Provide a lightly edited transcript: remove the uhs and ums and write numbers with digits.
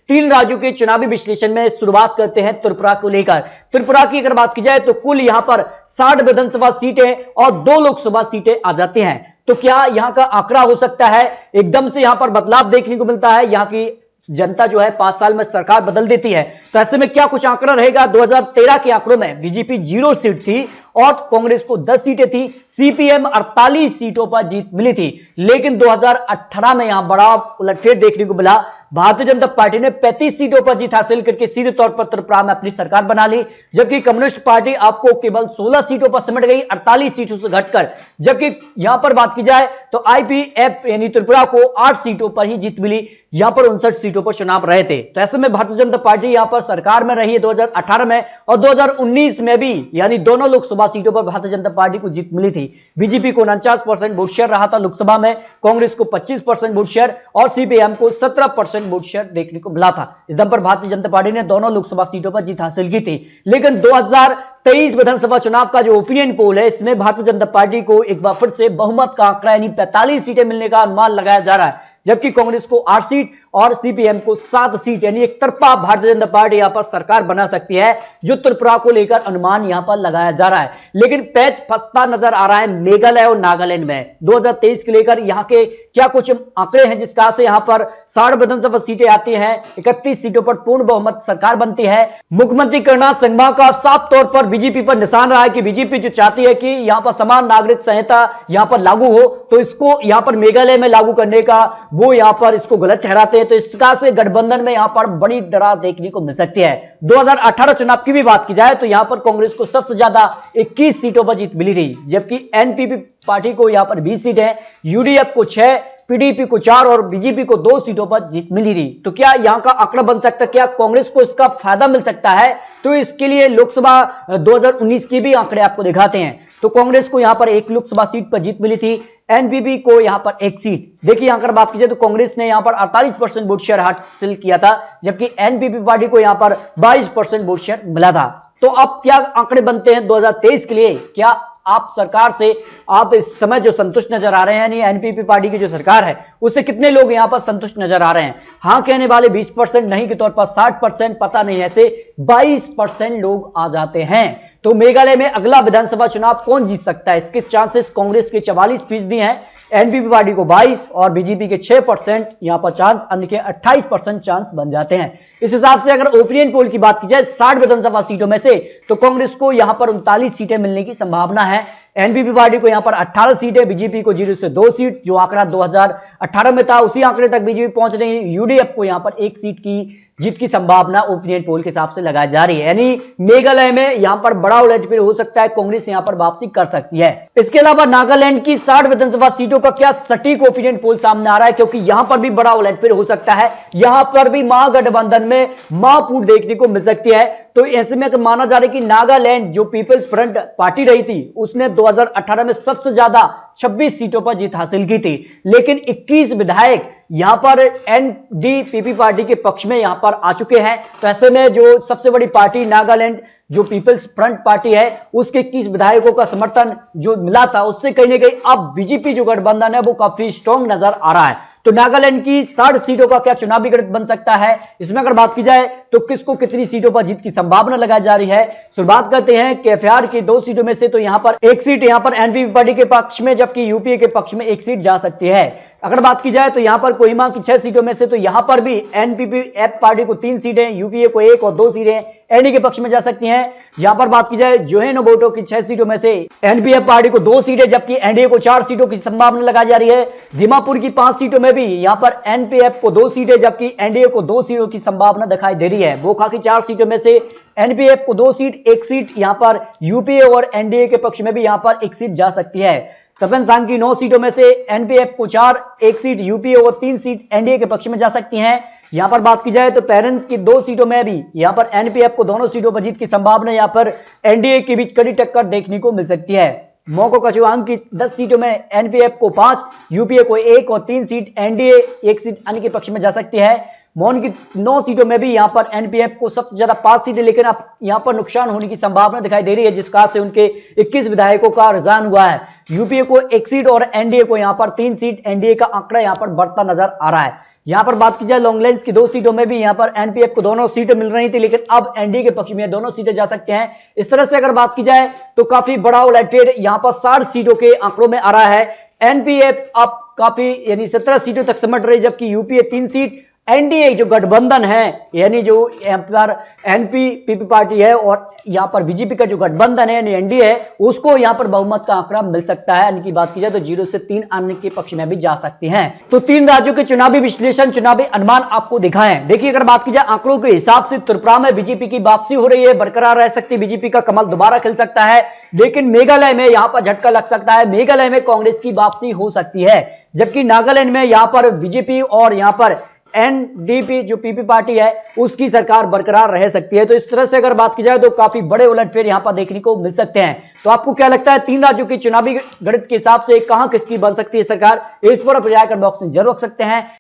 तीन राज्यों के चुनावी विश्लेषण में शुरुआत करते हैं त्रिपुरा को लेकर। त्रिपुरा की अगर बात की जाए तो कुल यहां पर 60 विधानसभा सीटें और 2 लोकसभा सीटें आ जाती हैं। तो क्या यहां का आंकड़ा हो सकता है एकदम से यहां पर बदलाव देखने को मिलता है? यहां की जनता जो है 5 साल में सरकार बदल देती है, तो ऐसे में क्या कुछ आंकड़ा रहेगा? 2013 के आंकड़ों में बीजेपी 0 सीट थी और कांग्रेस को 10 सीटें थी, सीपीएम 48 सीटों पर जीत मिली थी। लेकिन 2018 में यहां बड़ा उलटफेर देखने को मिला। भारतीय जनता पार्टी ने 35 सीटों पर जीत हासिल करके सीधे तौर पर त्रिपुरा में अपनी सरकार बना ली, जबकि कम्युनिस्ट पार्टी आपको केवल 16 सीटों पर सिमट गई, 48 सीटों से घटकर। जबकि यहां पर बात की जाए तो आईपीएफ यानी त्रिपुरा को 8 सीटों पर ही जीत मिली, यहां पर 59 सीटों पर चुनाव रहे थे। तो ऐसे में भारतीय जनता पार्टी यहां पर सरकार में रही है 2018 में और 2019 में भी, यानी दोनों लोकसभा सीटों पर भारतीय जनता पार्टी को जीत मिली थी। बीजेपी को 49% वोट शेयर रहा था लोकसभा में, कांग्रेस को 25% वोट शेयर और सीपीएम को 17% वोट शेयर देखने को मिला था। इस दम पर भारतीय जनता पार्टी ने दोनों लोकसभा सीटों पर जीत हासिल की थी। लेकिन 2023 विधानसभा चुनाव का जो ओपिनियन पोल है, इसमें भारतीय जनता पार्टी को एक बार फिर से बहुमत का आंकड़ा यानी 45 सीटें मिलने का अनुमान लगाया जा रहा है, जबकि कांग्रेस को 8 सीट और सीपीएम को 7 सीट, यानी एक तरफा भारतीय जनता पार्टी यहां पर सरकार बना सकती है, जो त्रिपुरा को लेकर अनुमान यहां पर लगाया जा रहा है। लेकिन पैच फंसता नजर आ रहा है मेघालय और नागालैंड में। 2023 के लेकर यहां के क्या कुछ आंकड़े हैं जिसका से यहां पर 60 विधानसभा सीटें आती हैं, 31 सीटों पर पूर्ण बहुमत सरकार बनती है। मुख्यमंत्री कर्नाड संगमा का साफ तौर पर बीजेपी पर निशान रहा है कि बीजेपी जो चाहती है कि यहां पर समान नागरिक संहिता यहां पर लागू हो, तो इसको यहां पर मेघालय में लागू करने का वो यहां पर इसको गलत ठहराते हैं। तो इस प्रकार से गठबंधन में यहां पर बड़ी दरार देखने को मिल सकती है। 2018 चुनाव की भी बात की जाए तो यहां पर कांग्रेस को सबसे ज्यादा 21 सीटों पर जीत मिली थी, जबकि एनपीपी पार्टी को यहां पर 20 सीटें, यूडीएफ को 6, पीडीपी को 4 और बीजेपी को 2 सीटों पर जीत मिली थी। तो क्या यहां का आंकड़ा बन सकता है, क्या कांग्रेस को इसका फायदा मिल सकता है? तो इसके लिए लोकसभा 2019 की भी आंकड़े आपको दिखाते हैं। तो कांग्रेस को यहां पर 1 लोकसभा सीट पर जीत मिली थी, एनपीपी को यहां पर 1 सीट। देखिए यहां पर बात कीजिए तो कांग्रेस ने यहां पर 48% वोट शेयर हासिल किया था, जबकि एनपीपी पार्टी को यहां पर 22% वोट शेयर मिला था। तो अब क्या आंकड़े बनते हैं 2023 के लिए? क्या आप सरकार से आप इस समय जो संतुष्ट नजर आ रहे हैं, यानी एनपीपी पार्टी की जो सरकार है उससे कितने लोग यहां पर संतुष्ट नजर आ रहे हैं? हां कहने वाले 20%, नहीं के तौर पर 60%, पता नहीं ऐसे 22% लोग आ जाते हैं। तो मेघालय में अगला विधानसभा चुनाव कौन जीत सकता है? इसके चांसेस कांग्रेस के 44% हैं, एनपीपी पार्टी को 22 और बीजेपी के 6% यहां पर चांस, अन्य के 28% चांस बन जाते हैं। इस हिसाब से अगर ओपिनियन पोल की बात की जाए 60 विधानसभा सीटों में से, तो कांग्रेस को यहां पर 39 सीटें मिलने की संभावना है, एनपीपी पार्टी को यहां पर 18 सीटें, बीजेपी को 0 से 2 सीट, जो आंकड़ा 2018 में था उसी आंकड़े तक बीजेपी पहुंच रही है। यूडीएफ को यहां पर 1 सीट की जीत की संभावना ओपिनियन पोल के हिसाब से लगाई जा रही है, यानी मेघालय में यहां पर बड़ा उलटफेर हो सकता है, कांग्रेस यहां पर वापसी कर सकती है। इसके अलावा नागालैंड की 60 विधानसभा सीटों का क्या सटीक ओपिनियन पोल सामने आ रहा है, क्योंकि यहां पर भी बड़ा उलटफेर हो सकता है, यहां पर भी महागठबंधन में महाफूट देखने को मिल सकती है। तो ऐसे में तो माना जा रहा है कि नागालैंड जो पीपल्स फ्रंट पार्टी रही थी उसने 2018 में सबसे ज्यादा 26 सीटों पर जीत हासिल की थी, लेकिन 21 विधायक यहां पर एनडीपीपी पार्टी के पक्ष में यहां पर आ चुके हैं। तो ऐसे में जो सबसे बड़ी पार्टी नागालैंड जो पीपल्स फ्रंट पार्टी है उसके 21 विधायकों का समर्थन जो मिला था उससे कहीं ना कहीं अब बीजेपी जो गठबंधन है वो काफी स्ट्रॉन्ग नजर आ रहा है। तो नागालैंड की 60 सीटों का क्या चुनावी गणित बन सकता है? इसमें अगर बात की जाए तो किसको कितनी सीटों पर जीत की संभावना लगाई जा रही है? शुरुआत करते हैं केफियार की 2 सीटों में से। तो यहां पर 1 सीट यहां पर एनपीपी पार्टी के पक्ष में, जबकि यूपीए के पक्ष में 1 सीट जा सकती है। अगर बात की जाए तो यहां पर कोहिमा की 6 सीटों में से, तो यहां पर भी एनपीपी पार्टी को 3 सीटें, यूपीए को 1 और 2 सीटें एनडीए के पक्ष में जा सकती हैं। यहां पर बात की जाए जोहेनोबोटो की 6 सीटों में से एनपीएफ पार्टी को 2 सीटें, जबकि एनडीए को 4 सीटों की संभावना लगाई जा रही है। दीमापुर की 5 सीटों में भी यहां पर एनपीएफ को 2 सीटें, जबकि एनडीए को 2 सीटों की संभावना दिखाई दे रही है। बोखा की 4 सीटों में से एनपीएफ को 2 सीट, 1 सीट यहां पर यूपीए और एनडीए के पक्ष में भी यहां पर 1 सीट जा सकती है। तपनसांग की 9 सीटों में से एनपीएफ को 4, 1 सीट यूपीए और 3 सीट एनडीए के पक्ष में जा सकती हैं। यहां पर बात की जाए तो पेरेंट्स की 2 सीटों में भी यहां पर एनपीएफ को दोनों सीटों पर जीत की संभावना यहां पर एनडीए के बीच कड़ी टक्कर देखने को मिल सकती है। मोको कचुआंग की 10 सीटों में एनपीएफ को 5, यूपीए को 1 और 3 सीट एनडीए 1 सीट अन्य के पक्ष में जा सकती है। मौन की 9 सीटों में भी यहां पर एनपीएफ को सबसे ज्यादा 5 सीटें, लेकिन अब यहां पर नुकसान होने की संभावना दिखाई दे रही है, जिस कारण से उनके 21 विधायकों का रुझान हुआ है। यूपीए को 1 सीट और एनडीए को यहां पर 3 सीट, एनडीए का आंकड़ा यहां पर बढ़ता नजर आ रहा है। यहां पर बात की जाए लॉन्गलेंस की 2 सीटों में भी यहां पर एनपीएफ को दोनों सीटें मिल रही थी, लेकिन अब एनडीए के पक्ष में दोनों सीटें जा सकते हैं। इस तरह से अगर बात की जाए तो काफी बड़ा उलटफेर यहां पर 60 सीटों के आंकड़ों में आ रहा है। एनपीएफ अब काफी यानी 17 सीटों तक सिमट रही, जबकि यूपीए 3 सीट, एनडीए जो गठबंधन है यानी जो यहां पर एनपी पीपी पार्टी है और यहां पर बीजेपी का जो गठबंधन है यानी एनडीए है, उसको यहां पर बहुमत का आंकड़ा मिल सकता है। इनकी बात की जाए तो 0 से 3 आने के पक्ष में भी जा सकते हैं। तो 3 राज्यों के चुनावी विश्लेषण, चुनावी अनुमान आपको दिखाएं। देखिए अगर बात की जाए आंकड़ों के हिसाब से त्रिपुरा में बीजेपी की वापसी हो रही है, बरकरार रह सकती है, बीजेपी का कमल दोबारा खिल सकता है। लेकिन मेघालय में यहां पर झटका लग सकता है, मेघालय में कांग्रेस की वापसी हो सकती है, जबकि नागालैंड में यहां पर बीजेपी और यहां पर एनडीपी जो पीपी पार्टी है उसकी सरकार बरकरार रह सकती है। तो इस तरह से अगर बात की जाए तो काफी बड़े उलटफेर यहां पर देखने को मिल सकते हैं। तो आपको क्या लगता है 3 राज्यों की चुनावी गणित के हिसाब से कहां किसकी बन सकती है सरकार? इस पर आप राय बॉक्स में जरूर रख सकते हैं।